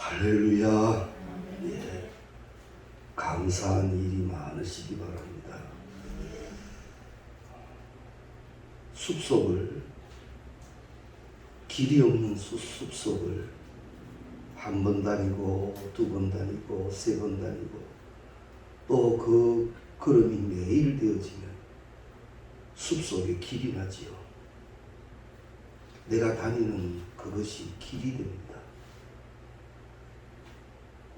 할렐루야. 예, 감사한 일이 많으시기 바랍니다. 숲속을, 길이 없는 숲속을 한 번 다니고 두 번 다니고 세 번 다니고 또 그 걸음이 매일 되어지면 숲속에 길이 나지요. 내가 다니는 그것이 길이 됩니다.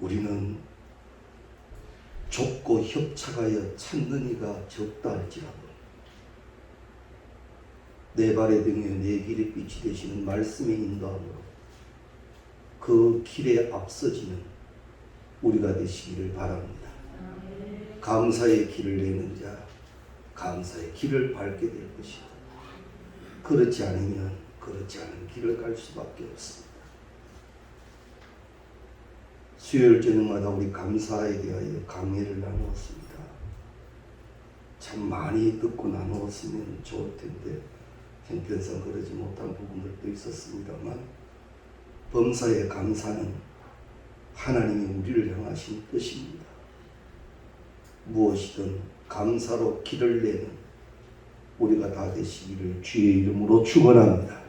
우리는 좁고 협착하여 찾는 이가 적다 할지라도 내 발의 등에 내 길의 빛이 되시는 말씀의 인도함으로 그 길에 앞서지는 우리가 되시기를 바랍니다. 감사의 길을 내는 자, 감사의 길을 밟게 될 것이다. 그렇지 않으면 그렇지 않은 길을 갈 수밖에 없습니다. 수요일 저녁마다 우리 감사에 대하여 강의를 나누었습니다. 참 많이 듣고 나누었으면 좋을 텐데 형편상 그러지 못한 부분들도 있었습니다만, 범사의 감사는 하나님이 우리를 향하신 뜻입니다. 무엇이든 감사로 길을 내는 우리가 다 되시기를 주의 이름으로 축원합니다.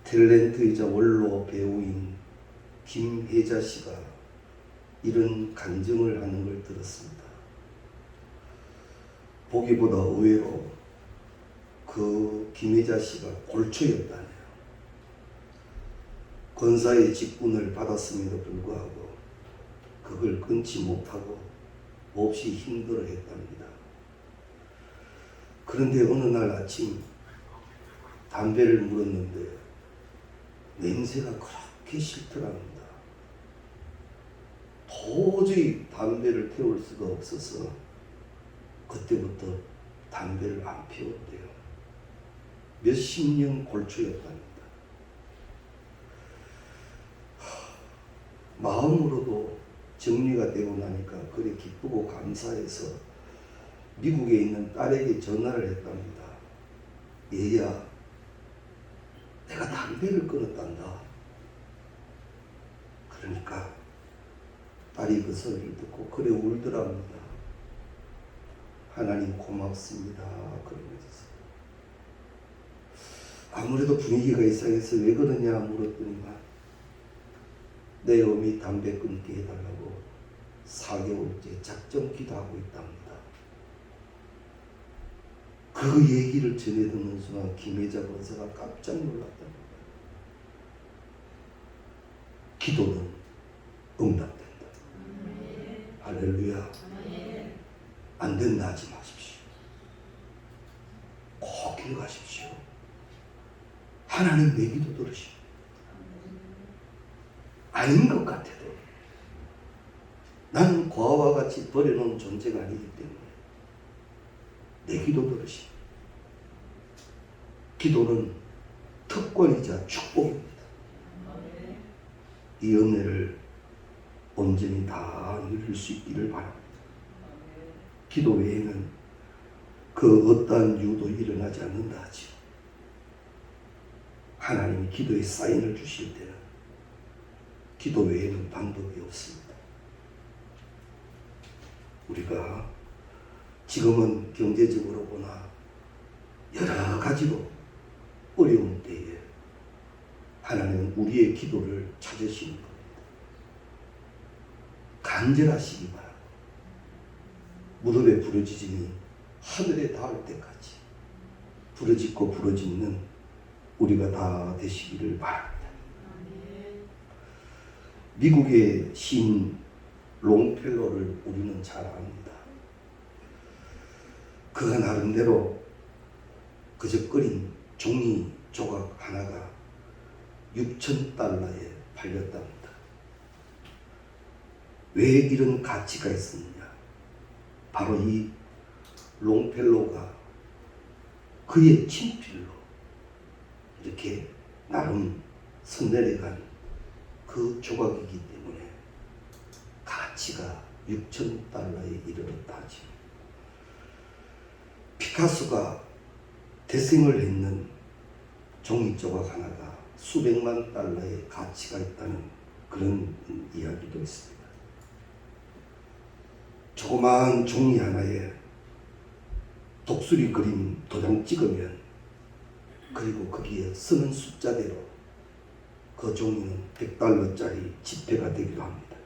탤런트이자 원로 배우인 김혜자 씨가 이런 간증을 하는 걸 들었습니다. 보기보다 의외로 그 김혜자 씨가 골초였다네요. 권사의 직분을 받았음에도 불구하고 그걸 끊지 못하고 몹시 힘들어했답니다. 그런데 어느 날 아침 담배를 물었는데 냄새가 그렇게 싫더랍니다. 도저히 담배를 태울 수가 없어서 그때부터 담배를 안 피웠대요. 몇십 년 골초였답니다. 마음으로도 정리가 되고 나니까 그래 기쁘고 감사해서 미국에 있는 딸에게 전화를 했답니다. 얘야, 내가 담배를 끊었단다. 그러니까 딸이 그 소리를 듣고 그래 울더랍니다. 하나님 고맙습니다. 그러면서 아무래도 분위기가 이상해서 왜 그러냐 물었더니만 내 어미 담배 끊게 해달라고 4개월째 작정 기도하고 있답니다. 그 얘기를 전해 듣는 순간 김혜자 권사가 깜짝 놀랐답니다. 기도는 응답된다. 할렐루야. 안 된다 하지 마십시오. 꼭 기도하십시오. 하나님 내 기도 들으시오. 아닌 것 같아도 나는 과와 같이 버려놓은 존재가 아니기 때문에 내 기도 들으시오. 기도는 특권이자 축복입니다. 이 은혜를 온전히 다 누릴 수 있기를 바랍니다. 기도 외에는 그 어떠한 이유도 일어나지 않는다 하지요. 하나님이 기도에 사인을 주실 때는 기도 외에는 방법이 없습니다. 우리가 지금은 경제적으로 보나 여러 가지로 어려운 때에 하나님은 우리의 기도를 찾으시는 겁니다. 간절하시기 바랍니다. 무릎에 부르짖음이 하늘에 닿을 때까지 부르짖고 부르짖는 우리가 다 되시기를 바랍니다. 미국의 시인 롱펠로를 우리는 잘 압니다. 그가 나름대로 그저거린 종이 조각 하나가 $6,000에 팔렸답니다. 왜 이런 가치가 있었느냐? 바로 이 롱펠로가 그의 친필로 이렇게 나름 선내려간 그 조각이기 때문에 가치가 $6,000에 이르렀다 하죠. 피카소가 대생을 했는 종이 조각 하나가 수백만 달러의 가치가 있다는 그런 이야기도 있습니다. 조그마한 종이 하나에 독수리 그림 도장 찍으면 그리고 거기에 쓰는 숫자대로 그 종이는 100달러짜리 지폐가 되기도 합니다.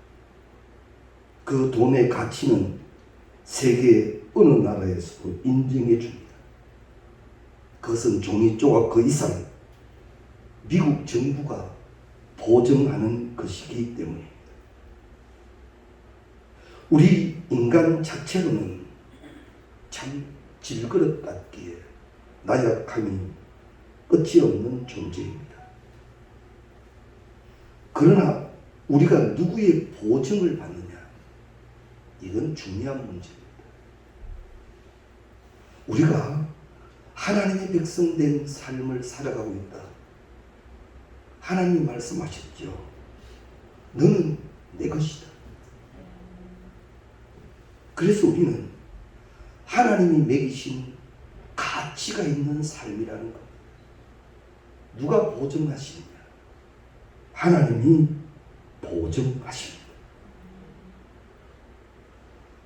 그 돈의 가치는 세계 어느 나라에서도 인정해 줍니다. 그것은 종이 조각 그 이상 미국 정부가 보증하는 것이기 때문입니다. 우리 인간 자체로는 참 질그릇 같기에 나약함이 끝이 없는 존재입니다. 그러나 우리가 누구의 보증을 받느냐? 이건 중요한 문제입니다. 우리가 하나님의 백성 된 삶을 살아가고 있다. 하나님이 말씀하셨죠. 너는 내 것이다. 그래서 우리는 하나님이 매기신 가치가 있는 삶이라는 겁니다. 누가 보증하시느냐? 하나님이 보증하십니다.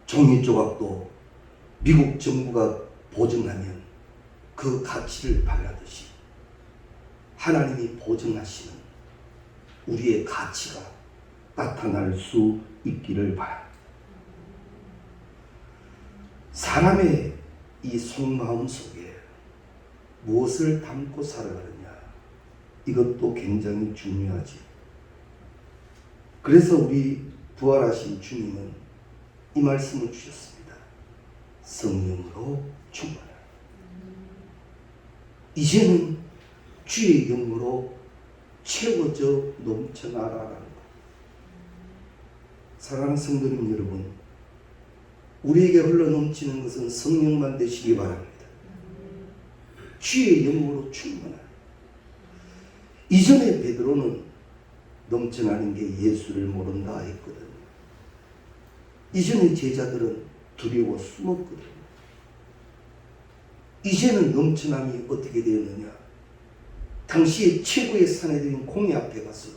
종이 조각도 미국 정부가 보증하면 그 가치를 발라듯이 하나님이 보증하시는 우리의 가치가 나타날 수 있기를 바랍니다. 사람의 이 속마음 속에 무엇을 담고 살아가느냐, 이것도 굉장히 중요하지. 그래서 우리 부활하신 주님은 이 말씀을 주셨습니다. 성령으로 충만하라. 이제는 주의 영으로 채워져 넘쳐나라라는 것. 사랑하는 성도님 여러분, 우리에게 흘러넘치는 것은 성령만 되시기 바랍니다. 주의 영으로 충만하라. 이전에 베드로는 넘쳐나는 게 예수를 모른다 했거든요. 이전에 제자들은 두려워 숨었거든요. 이제는 넘쳐남이 어떻게 되었느냐? 당시의 최고의 사내들인 공회 앞에 가서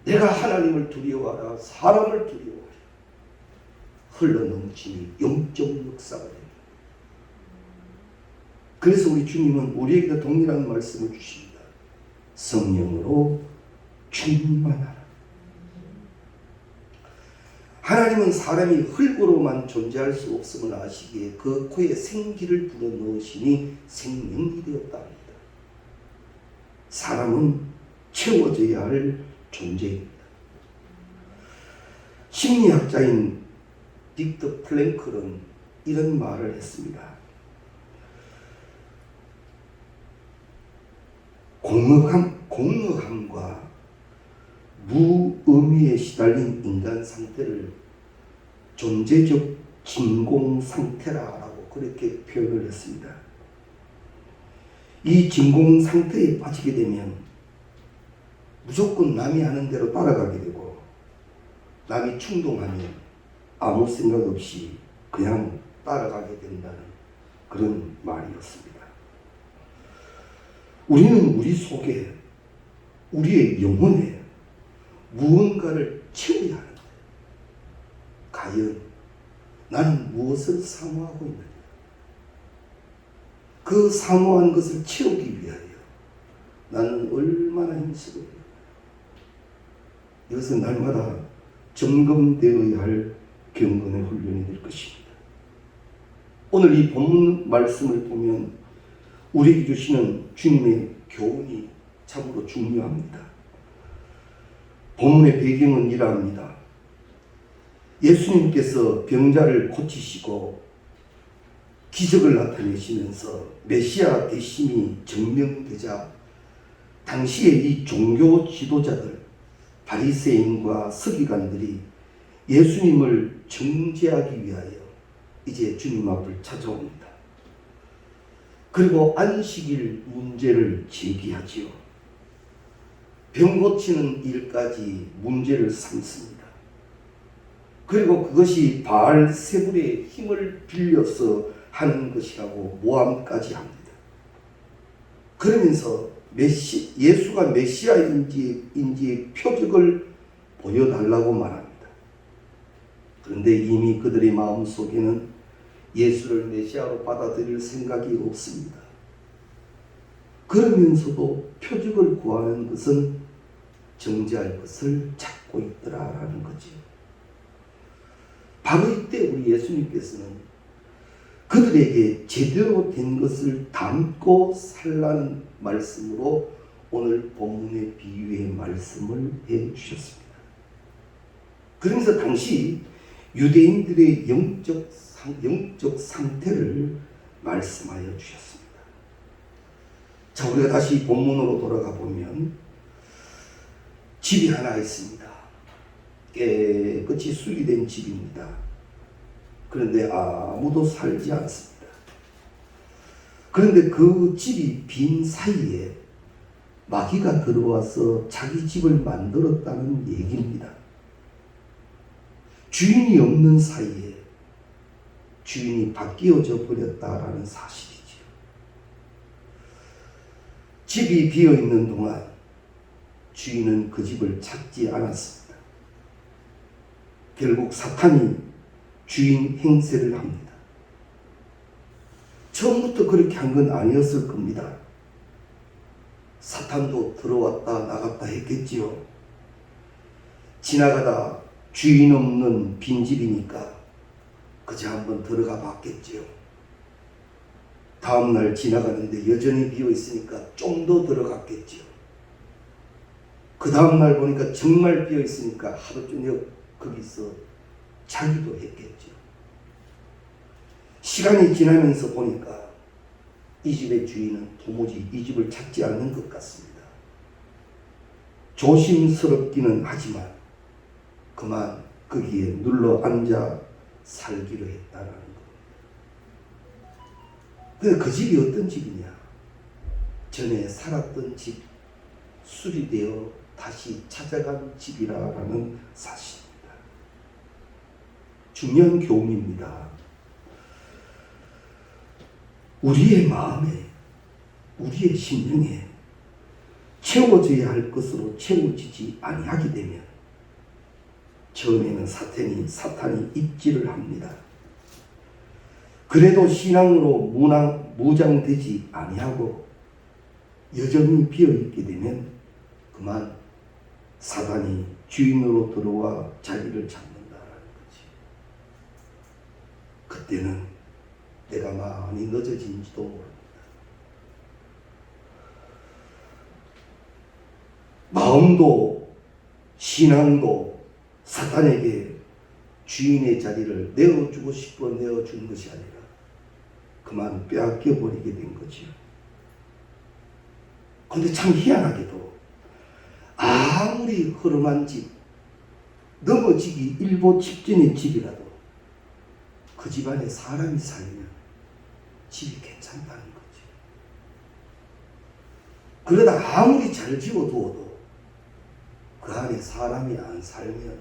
내가 하나님을 두려워하라, 사람을 두려워하라. 흘러넘치니 영적 역사가 됩니다. 그래서 우리 주님은 우리에게 동일한 말씀을 주십니다. 성령으로 충만하라. 하나님은 사람이 흙으로만 존재할 수 없음을 아시기에 그 코에 생기를 불어넣으시니 생명이 되었다 합니다. 사람은 채워져야 할 존재입니다. 심리학자인 빅터 프랭클은 이런 말을 했습니다. 공허함과 무의미에 시달린 인간 상태를 존재적 진공 상태라고 그렇게 표현을 했습니다. 이 진공 상태에 빠지게 되면 무조건 남이 하는 대로 따라가게 되고, 남이 충동하면 아무 생각 없이 그냥 따라가게 된다는 그런 말이었습니다. 우리는 우리 속에, 우리의 영혼에 무언가를 채워야 하는데, 과연 나는 무엇을 사모하고 있느냐? 그 사모한 것을 채우기 위하여 나는 얼마나 힘쓰고 있느냐? 이것은 날마다 점검되어야 할 경건의 훈련이 될 것입니다. 오늘 이 본문 말씀을 보면 우리에게 주시는 주님의 교훈이 참으로 중요합니다. 본문의 배경은 이러합니다. 예수님께서 병자를 고치시고 기적을 나타내시면서 메시아 되심이 증명되자 당시에 이 종교 지도자들, 바리새인과 서기관들이 예수님을 정죄하기 위하여 이제 주님 앞을 찾아옵니다. 그리고 안식일 문제를 제기하지요. 병 고치는 일까지 문제를 삼습니다. 그리고 그것이 바알세불의 힘을 빌려서 하는 것이라고 모함까지 합니다. 그러면서 예수가 메시아인지 표적을 보여달라고 말합니다. 그런데 이미 그들의 마음속에는 예수를 메시아로 받아들일 생각이 없습니다. 그러면서도 표적을 구하는 것은 정죄할 것을 찾고 있더라라는 거죠. 바로 이때 우리 예수님께서는 그들에게 제대로 된 것을 담고 살라는 말씀으로 오늘 본문의 비유의 말씀을 해주셨습니다. 그러면서 당시 유대인들의 영적 상태를 말씀하여 주셨습니다. 자, 우리가 다시 본문으로 돌아가 보면 집이 하나 있습니다. 깨끗이 수리된 집입니다. 그런데 아무도 살지 않습니다. 그런데 그 집이 빈 사이에 마귀가 들어와서 자기 집을 만들었다는 얘기입니다. 주인이 없는 사이에 주인이 바뀌어져 버렸다라는 사실이지요. 집이 비어있는 동안 주인은 그 집을 찾지 않았습니다. 결국 사탄이 주인 행세를 합니다. 처음부터 그렇게 한 건 아니었을 겁니다. 사탄도 들어왔다 나갔다 했겠지요. 지나가다 주인 없는 빈집이니까 그저 한번 들어가 봤겠지요. 다음날 지나가는데 여전히 비어 있으니까 좀 더 들어갔겠지요. 그 다음날 보니까 정말 비어 있으니까 하루 종일 거기서 자기도 했겠죠. 시간이 지나면서 보니까 이 집의 주인은 도무지 이 집을 찾지 않는 것 같습니다. 조심스럽기는 하지만 그만 거기에 눌러 앉아 살기로 했다는 겁니다. 근데 그 집이 어떤 집이냐? 전에 살았던 집, 수리되어 다시 찾아간 집이라는 사실입니다. 중요한 교훈입니다. 우리의 마음에, 우리의 심령에 채워져야 할 것으로 채워지지 아니하게 되면 처음에는 사탄이 입지를 합니다. 그래도 신앙으로 무장되지 아니하고 여전히 비어있게 되면 그만 사단이 주인으로 들어와 자기를 잡는다라는 거지. 그때는 내가 많이 늦어진지도 모릅니다. 마음도 신앙도 사탄에게 주인의 자리를 내어주고 싶어 내어준 것이 아니라 그만 빼앗겨버리게 된 거지요. 그런데 참 희한하게도 아무리 허름한 집, 넘어지기 일보 직전의 집이라도 그 집안에 사람이 살면 집이 괜찮다는 거지. 그러다 아무리 잘 지어두어도 그 안에 사람이 안 살면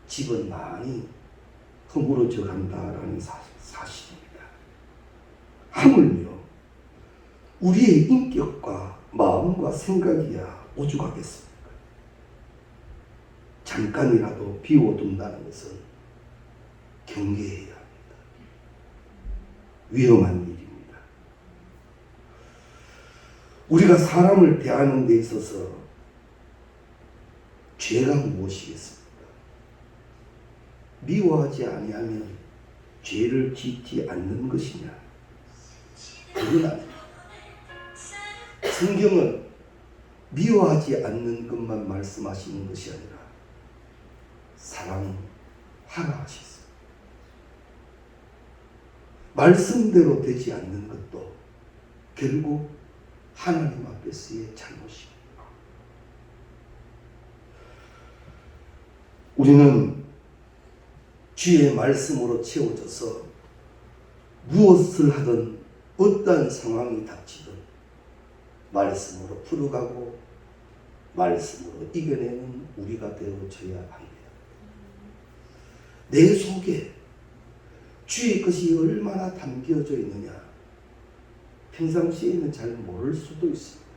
집은 많이 허물어져 간다라는 사실입니다. 하물며 우리의 인격과 마음과 생각이야 오죽하겠습니까? 잠깐이라도 비워둔다는 것은 경계해야 합니다. 위험한 일입니다. 우리가 사람을 대하는 데 있어서 죄가 무엇이겠습니까? 미워하지 아니하면 죄를 짓지 않는 것이냐? 그건 아닙니다. 성경은 미워하지 않는 것만 말씀하시는 것이 아니라 사랑하라 하셨어요. 말씀대로 되지 않는 것도 결국 하나님 앞에서의 잘못입니다. 우리는 주의 말씀으로 채워져서 무엇을 하든 어떠한 상황이 닥치든 말씀으로 풀어가고 말씀으로 이겨내는 우리가 되어져야 합니다. 내 속에 주의 것이 얼마나 담겨져 있느냐 평상시에는 잘 모를 수도 있습니다.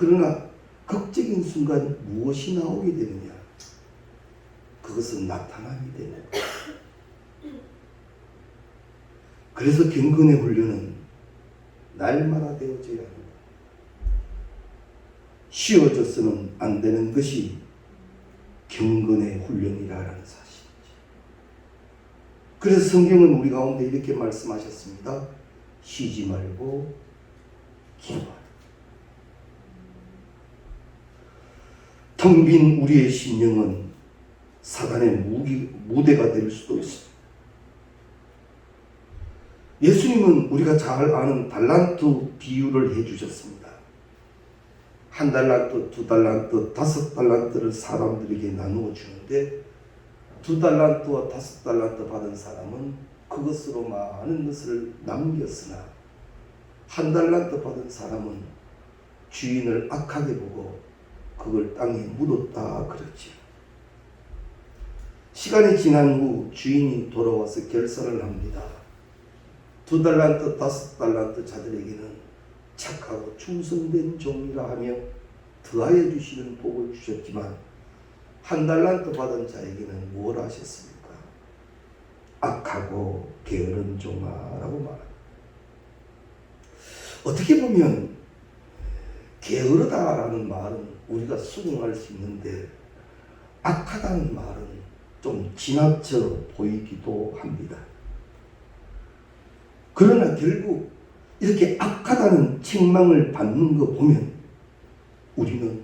그러나 극적인 순간 무엇이 나오게 되느냐? 그것은 나타남이 되는 거예요. 그래서 경건의 훈련은 날마다 되어져야 합니다. 쉬어져서는 안 되는 것이 경건의 훈련이라는 사실이죠. 그래서 성경은 우리 가운데 이렇게 말씀하셨습니다. 쉬지 말고 기도하라. 텅 빈 우리의 심령은 사단의 무대가 될 수도 있습니다. 예수님은 우리가 잘 아는 달란트 비유를 해주셨습니다. 1달란트, 2달란트, 5달란트를 사람들에게 나누어 주는데 2달란트와 5달란트 받은 사람은 그것으로 많은 것을 남겼으나 1달란트 받은 사람은 주인을 악하게 보고 그걸 땅에 묻었다 그랬지요. 시간이 지난 후 주인이 돌아와서 결산을 합니다. 2달란트, 5달란트 자들에게는 착하고 충성된 종이라 하며 더하여 주시는 복을 주셨지만 1달란트 받은 자에게는 뭘 하셨습니까? 악하고 게으른 종아라고 말합니다. 어떻게 보면 게으르다라는 말은 우리가 수긍할 수 있는데 악하다는 말은 좀 지나쳐 보이기도 합니다. 그러나 결국 이렇게 악하다는 책망을 받는 거 보면 우리는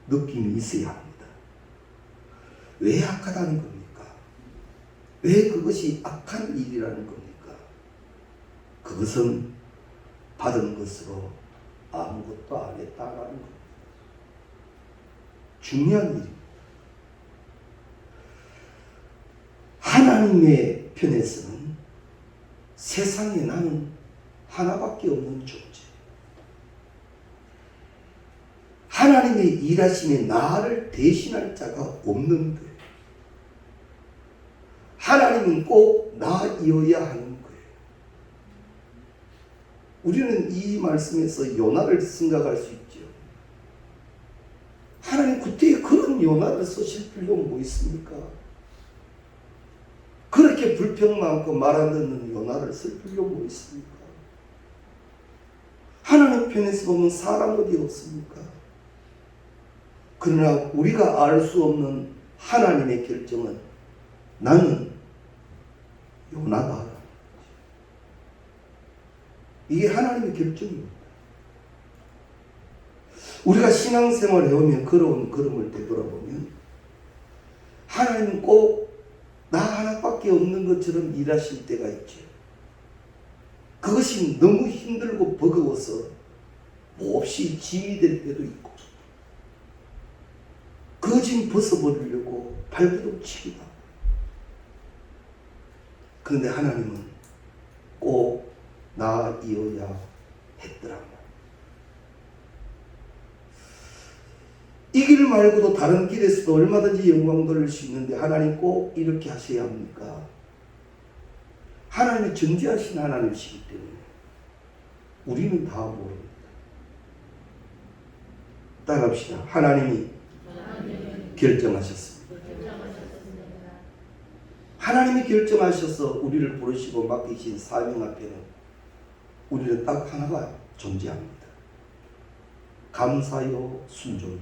느낌이 있어야 합니다. 왜 악하다는 겁니까? 왜 그것이 악한 일이라는 겁니까? 그것은 받은 것으로 아무것도 안 했다라는 겁니다. 중요한 일입니다. 하나님의 편에서는 세상에 나는 하나밖에 없는 존재. 하나님의 일하심에 나를 대신할 자가 없는 거예요. 하나님은 꼭 나이어야 하는 거예요. 우리는 이 말씀에서 요나를 생각할 수 있죠. 하나님 그때에 그런 요나를 쓰실 필요가 뭐 있습니까? 그렇게 불평 많고 말 안 듣는 요나를 쓸 필요가 뭐 있습니까? 하나님 편에서 보면 사람 어디 없습니까? 그러나 우리가 알 수 없는 하나님의 결정은 나는 요나다. 이게 하나님의 결정입니다. 우리가 신앙생활을 해오면 걸어온 걸음을 되돌아보면 하나님은 꼭 나 하나밖에 없는 것처럼 일하실 때가 있죠. 그것이 너무 힘들고 버거워서 몹시 짐이 될 때도 있고 그 짐 벗어버리려고 발버둥 치기도 하고 그런데 하나님은 꼭 나이어야 했더라. 이 길 말고도 다른 길에서도 얼마든지 영광 돌릴 수 있는데 하나님 꼭 이렇게 하셔야 합니까? 하나님이 전지하신 하나님이시기 때문에 우리는 다 모릅니다. 따라합시다. 하나님이 결정하셨습니다. 하나님이 결정하셔서 우리를 부르시고 맡기신 사명 앞에는 우리는 딱 하나가 존재합니다. 감사요 순종.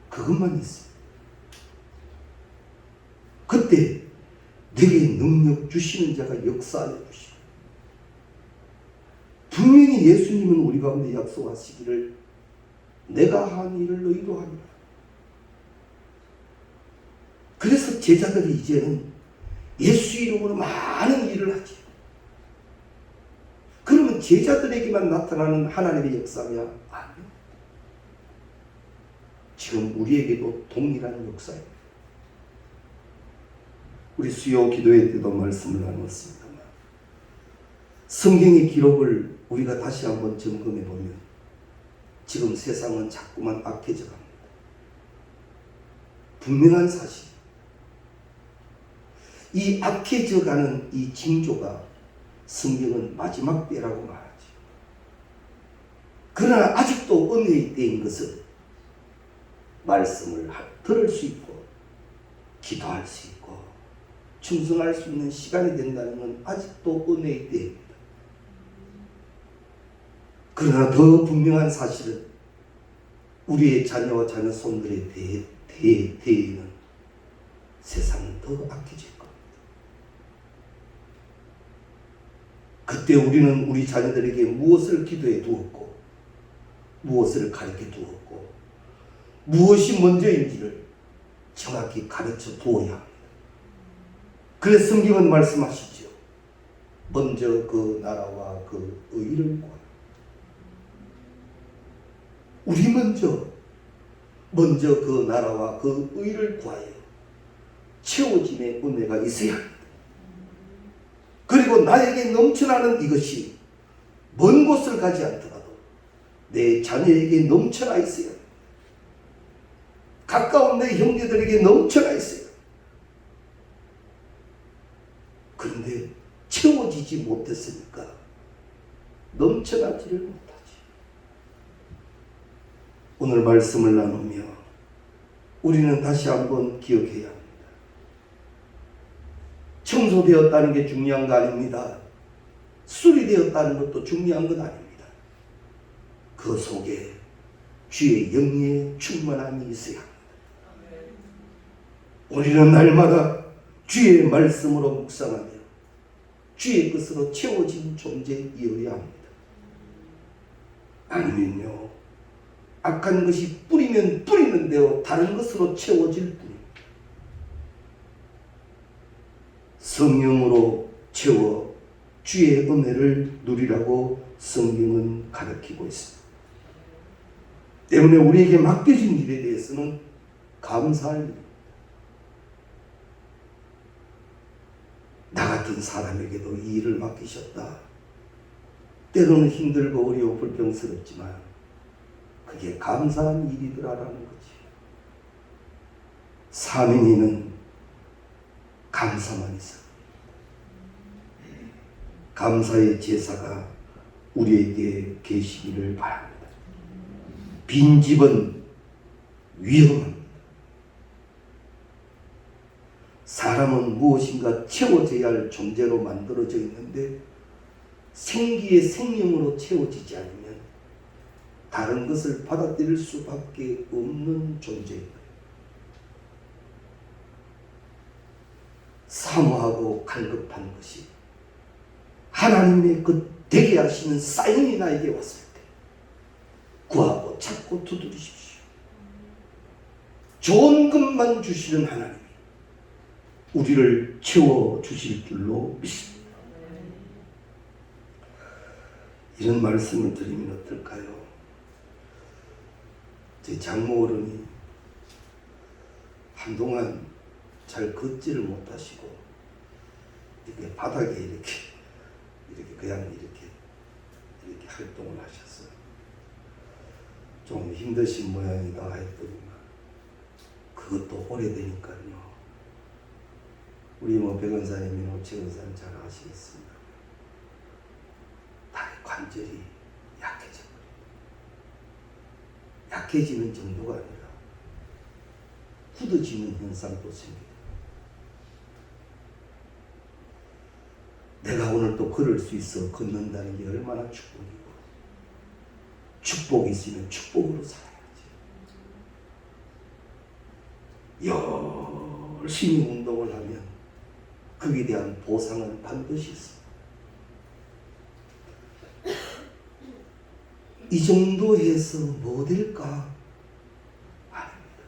그것만 있어요. 그때 내게 능력 주시는 자가 역사하여 주시고 분명히 예수님은 우리 가운데 약속하시기를 내가 한 일을 너희도 하리라. 그래서 제자들이 이제는 예수 이름으로 많은 일을 하지. 그러면 제자들에게만 나타나는 하나님의 역사냐? 아니요. 지금 우리에게도 동일한 역사입니다. 우리 수요 기도회 때도 말씀을 나눴습니다만 성경의 기록을 우리가 다시 한번 점검해 보면 지금 세상은 자꾸만 악해져 갑니다. 분명한 사실. 이 악해져 가는 이 징조가 성경은 마지막 때라고 말하죠. 그러나 아직도 은혜의 때인 것은 말씀을 들을 수 있고 기도할 수 있고 충성할 수 있는 시간이 된다는 건 아직도 은혜의 때입니다. 그러나 더 분명한 사실은 우리의 자녀와 자녀 손들의 대에는 세상은 더 악해질 겁니다. 그때 우리는 우리 자녀들에게 무엇을 기도해 두었고 무엇을 가르쳐 두었고 무엇이 먼저인지를 정확히 가르쳐 두어야 합니다. 그래서 성경은 말씀하시죠. 먼저 그 나라와 그 의를 구하라. 우리 먼저 그 나라와 그 의를 구하여 채워짐의 은혜가 있어야 합니다. 그리고 나에게 넘쳐나는 이것이 먼 곳을 가지 않더라도 내 자녀에게 넘쳐나 있어야 합니다. 가까운 내 형제들에게 넘쳐나 있어요. 그런데 채워지지 못했으니까 넘쳐나지를 못하지. 오늘 말씀을 나누며 우리는 다시 한번 기억해야 합니다. 청소되었다는 게 중요한 거 아닙니다. 수리되었다는 것도 중요한 건 아닙니다. 그 속에 주의 영의 충만함이 있어야 합니다. 우리는 날마다 주의 말씀으로 묵상하며 주의 것으로 채워진 존재이어야 합니다. 아니면요, 악한 것이 뿌리면 뿌리는 대로 다른 것으로 채워질 뿐입니다. 성령으로 채워 주의 은혜를 누리라고 성경은 가르치고 있습니다. 때문에 우리에게 맡겨진 일에 대해서는 감사할 일입니다. 나 같은 사람에게도 이 일을 맡기셨다. 때로는 힘들고 어려워 불평스럽지만 그게 감사한 일이더라라는 거지. 사명이는 감사만 있어. 감사의 제사가 우리에게 계시기를 바랍니다. 빈집은 위험합니다. 사람은 무엇인가 채워져야 할 존재로 만들어져 있는데 생기의 생명으로 채워지지 않으면 다른 것을 받아들일 수밖에 없는 존재입니다. 사모하고 갈급한 것이 하나님의 그 되게 하시는 사인이 나에게 왔을 때 구하고 찾고 두드리십시오. 좋은 것만 주시는 하나님이 우리를 채워주실 줄로 믿습니다. 이런 말씀을 드리면 어떨까요? 제 장모 어른이 한동안 잘 걷지를 못하시고 이렇게 바닥에 이렇게 그냥 이렇게 활동을 하셨어요. 좀 힘드신 모양이다 했더니만 그것도 오래되니까요. 우리 백원사님이나 최원사님 잘 아시겠습니다. 다리 관절이 약해져 버립니다. 약해지는 정도가 아니라 굳어지는 현상도 생깁니다. 내가 오늘 또 걸을 수 있어 걷는다는 게 얼마나 축복이고, 축복이 있으면 축복으로 살아야지. 열심히 운동을 하면 거기에 대한 보상은 반드시 있습니다. 이 정도 해서 뭐 될까? 아닙니다.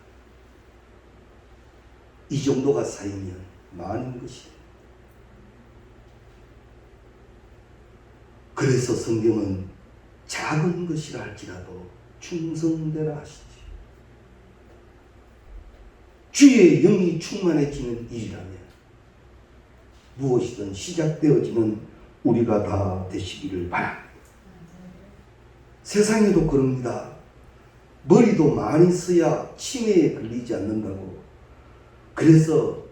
이 정도가 쌓이면 많은 것이 됩니다. 그래서 성경은 작은 것이라 할지라도 충성되라 하시지. 주의 영이 충만해지는 일이라면 무엇이든 시작되어지는 우리가 다 되시기를 바랍니다. 세상에도 그럽니다. 머리도 많이 써야 치매에 걸리지 않는다고. 그래서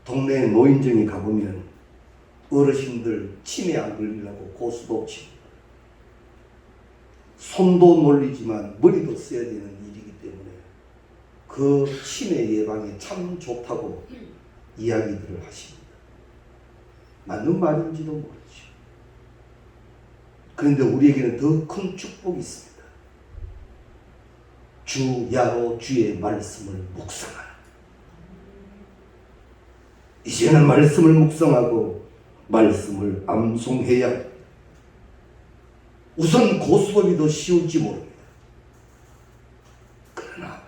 동네 노인정에 가보면 어르신들 치매 안 걸리려고 고스톱 치고 손도 놀리지만 머리도 써야 되는 일이기 때문에 그 치매 예방에 참 좋다고 이야기들을 하십니다. 맞는 말인지도 모르죠. 그런데 우리에게는 더 큰 축복이 있습니다. 주 야로 주의 말씀을 묵상하라. 이제는 말씀을 묵상하고 말씀을 암송해야 합니다. 우선 고수법이 더 쉬울지 모릅니다. 그러나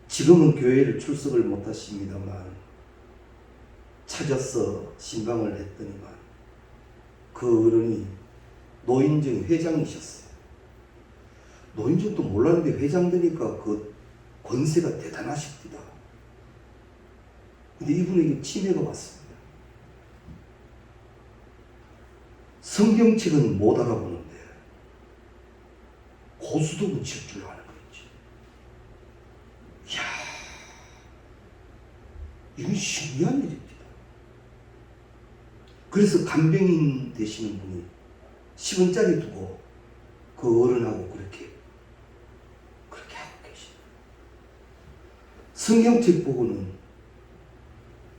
지금은 교회를 출석을 못하십니다만 찾아서 신방을 했더니만 그 어른이 노인정 회장이셨어요. 노인정도 몰랐는데 회장 되니까 그 권세가 대단하십니다. 근데 이분에게 치매가 왔습니다. 성경책은 못 알아보는데 고수도 칠 줄 아는 거지. 이야, 이건 신기한 일입니다. 그래서 간병인 되시는 분이 10원짜리 두고 그 어른하고 그렇게 하고 계시다. 성경책 보고는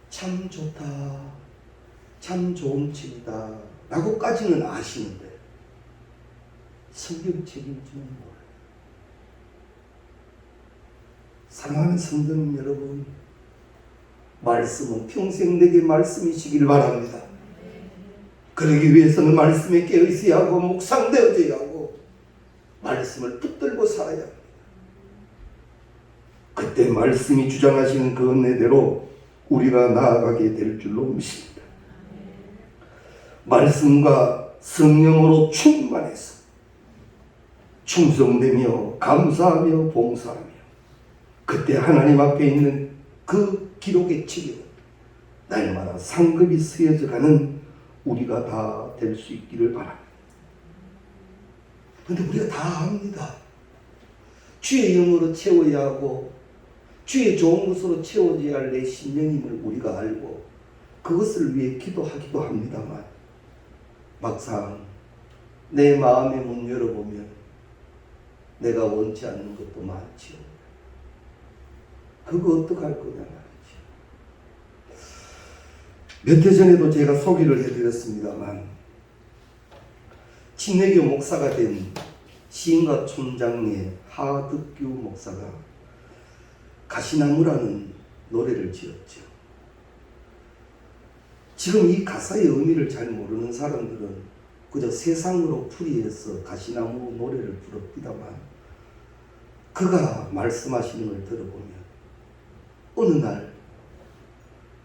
참 좋다, 참 좋은 책이다 라고까지는 아시는데 성경책인지는 몰라요. 사랑하는 성도님 여러분, 말씀은 평생 내게 말씀이시길 바랍니다. 그러기 위해서는 말씀에 깨어 있어야 하고 묵상되어져야 하고 말씀을 붙들고 살아야 합니다. 그때 말씀이 주장하시는 그 은혜대로 우리가 나아가게 될 줄로 믿습니다. 말씀과 성령으로 충만해서 충성되며 감사하며 봉사하며 그때 하나님 앞에 있는 그 기록의 책임은 날마다 상급이 쓰여져 가는 우리가 다 될 수 있기를 바랍니다. 그런데 우리가 다 합니다. 주의 영으로 채워야 하고 주의 좋은 것으로 채워져야 할 내 신령임을 우리가 알고 그것을 위해 기도하기도 합니다만 막상 내 마음의 문 열어보면 내가 원치 않는 것도 많지요. 그거 어떡할 거냐 말이죠. 몇 해 전에도 제가 소개를 해드렸습니다만 침례교 목사가 된 시인과 촌장의 하득규 목사가 가시나무라는 노래를 지었죠. 지금 이 가사의 의미를 잘 모르는 사람들은 그저 세상으로 풀이해서 가시나무 노래를 부릅니다만 그가 말씀하시는 걸 들어보면 어느 날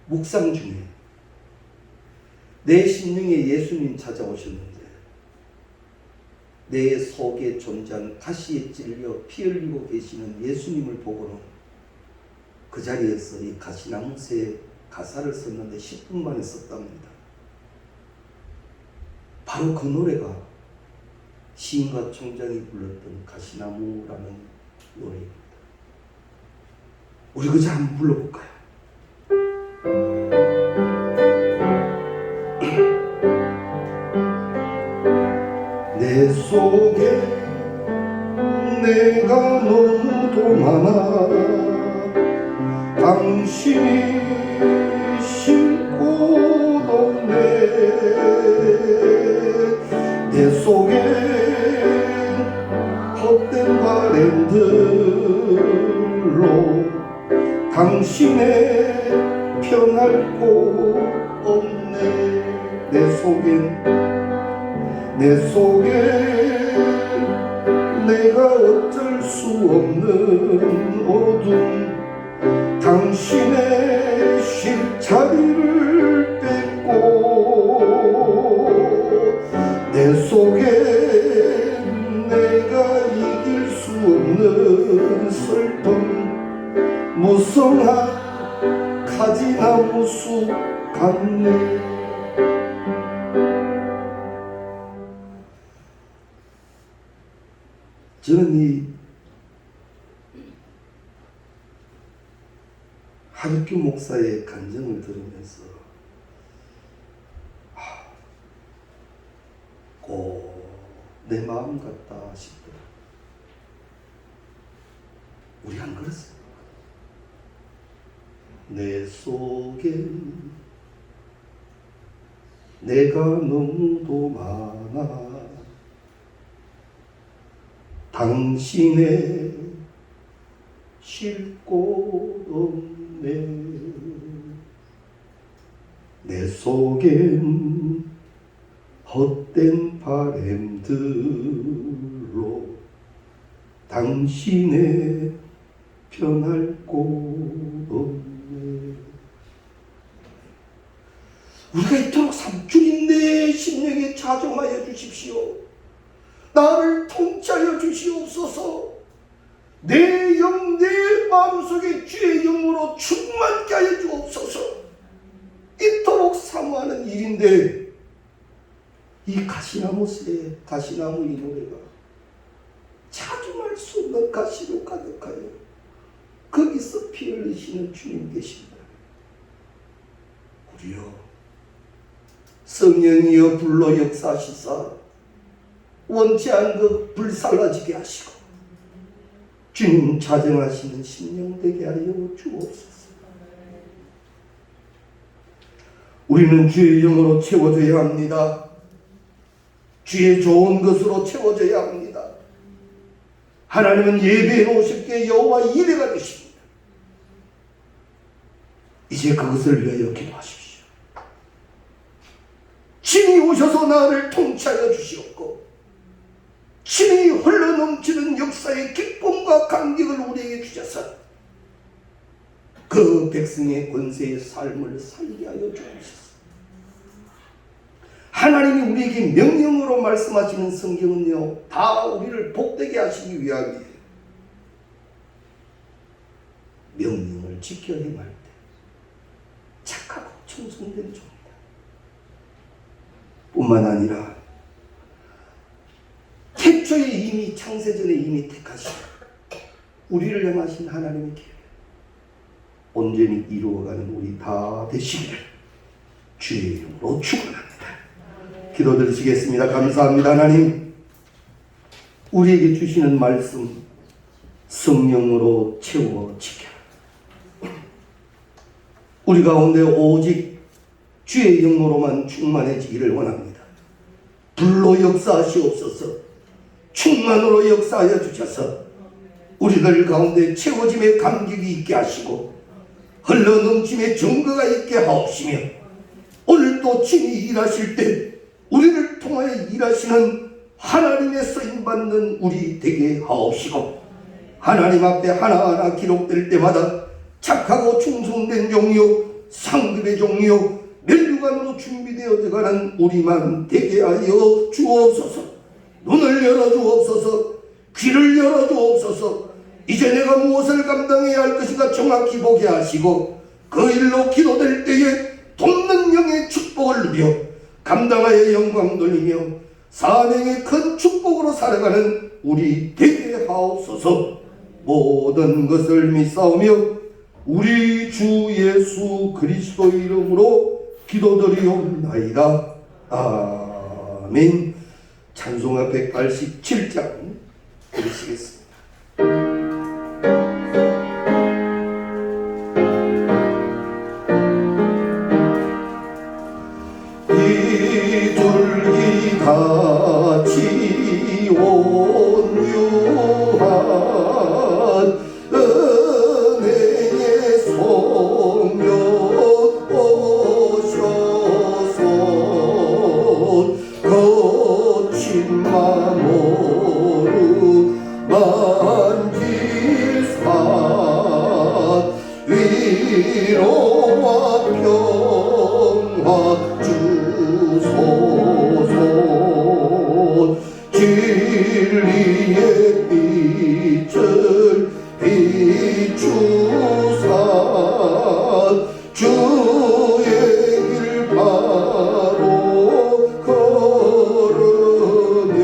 묵상 중에 내 심령에 예수님 찾아오셨는데 내 속에 존재한 가시에 찔려 피 흘리고 계시는 예수님을 보고는 그 자리에서 이 가시나무새의 가사를 썼는데 10분 만에 썼답니다. 바로 그 노래가 시인과 총장이 불렀던 가시나무라는 노래입니다. 우리 그저 한번 불러볼까요? 내 속에 내가 너무도 많아 당신이 심고 돕네 내 속에 헛된 바램들로 당신의 편할 곳 없네 내 속에 내가 어쩔 수 없는 어둠 당신의 쉴 자리를 뺏고 내 속에 내가 이길 수 없는 슬픔 무성한 가지나무 숲 같네. 저는 이 하득규 목사의 간증을 들으면서 내 마음 같다 싶더라. 우리 안 그렇습니까? 내 속엔 내가 너무도 많아. 당신의 쉴 곳 없네. 내 속엔 헛된 바램들로 당신의 편할 곳 없네. 우리가 이토록 주님 내 심령에 자정하여 주십시오. 나를 통치하여 주시옵소서. 내 영, 내 마음속에 주의 영으로 충만케 하여 주옵소서. 이토록 사모하는 일인데 이 가시나무새, 가시나무 이 노래가 자중할 수 없는 가시로 가득하여 거기서 피 흘리시는 주님 계십니다. 우리여 성령이여 불러 역사하시사 원치 않은 것 불살라지게 하시고 주님 자정하시는 심령 되게 하여 주옵소서. 우리는 주의 영으로 채워져야 합니다. 주의 좋은 것으로 채워져야 합니다. 하나님은 예배해 놓으셨기에 여호와 이레가 되십니다. 이제 그것을 위하여 기도하십시오. 신이 오셔서 나를 통치하여 주시옵고 신이 흘러넘치는 역사의 기쁨과 감격을 우리에게 주셔서 그 백성의 권세의 삶을 살게 하여 주옵소서. 하나님이 우리에게 명령으로 말씀하시는 성경은요, 다 우리를 복되게 하시기 위함이에요. 명령을 지켜 행할 때 착하고 청송된 종이다. 뿐만 아니라 태초에 이미 창세전에 이미 택하시고 우리를 향하신 하나님의 계획 온전히 이루어가는 우리 다 되시기를 주의 이름으로 축원합니다. 기도 드리시겠습니다. 감사합니다. 하나님, 우리에게 주시는 말씀 성령으로 채워 지켜 우리 가운데 오직 주의 영으로만 충만해지기를 원합니다. 불로 역사하시옵소서. 충만으로 역사하여 주셔서 우리들 가운데 채워짐의 감격이 있게 하시고 흘러넘침의 증거가 있게 하옵시며 오늘 또 친히 일하실 때 우리를 통하여 일하시는 하나님의 쓰임받는 우리 되게 하옵시고 하나님 앞에 하나하나 기록될 때마다 착하고 충성된 종이요 상급의 종이요 멸류관으로 준비되어져 가는 우리만 되게 하여 주옵소서. 눈을 열어주옵소서. 귀를 열어주옵소서. 이제 내가 무엇을 감당해야 할 것인가 정확히 보게 하시고 그 일로 기도될 때에 돕는 영의 축복을 누려 감당하여 영광 돌리며 사명의 큰 축복으로 살아가는 우리 되게 하옵소서. 모든 것을 믿사오며 우리 주 예수 그리스도 이름으로 기도드리옵나이다. 아멘. 찬송가 187장 드리시겠습니다. 같이 온유한 은혜의 성령 오셔서 거친 마음으로 만지사 위로와 평화 주소서. 진리의 빛을 비추사 주의 길 바로 걸으면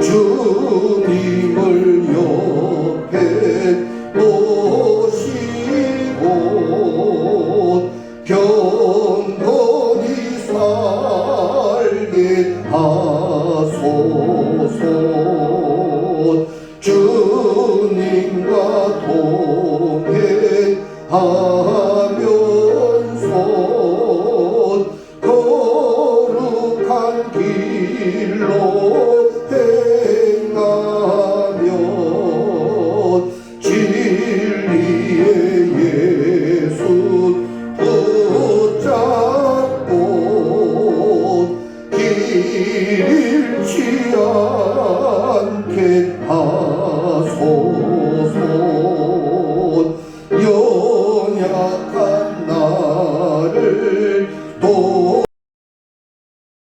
주님을 옆에 모시고 경건히 살게 하소서. 아멘.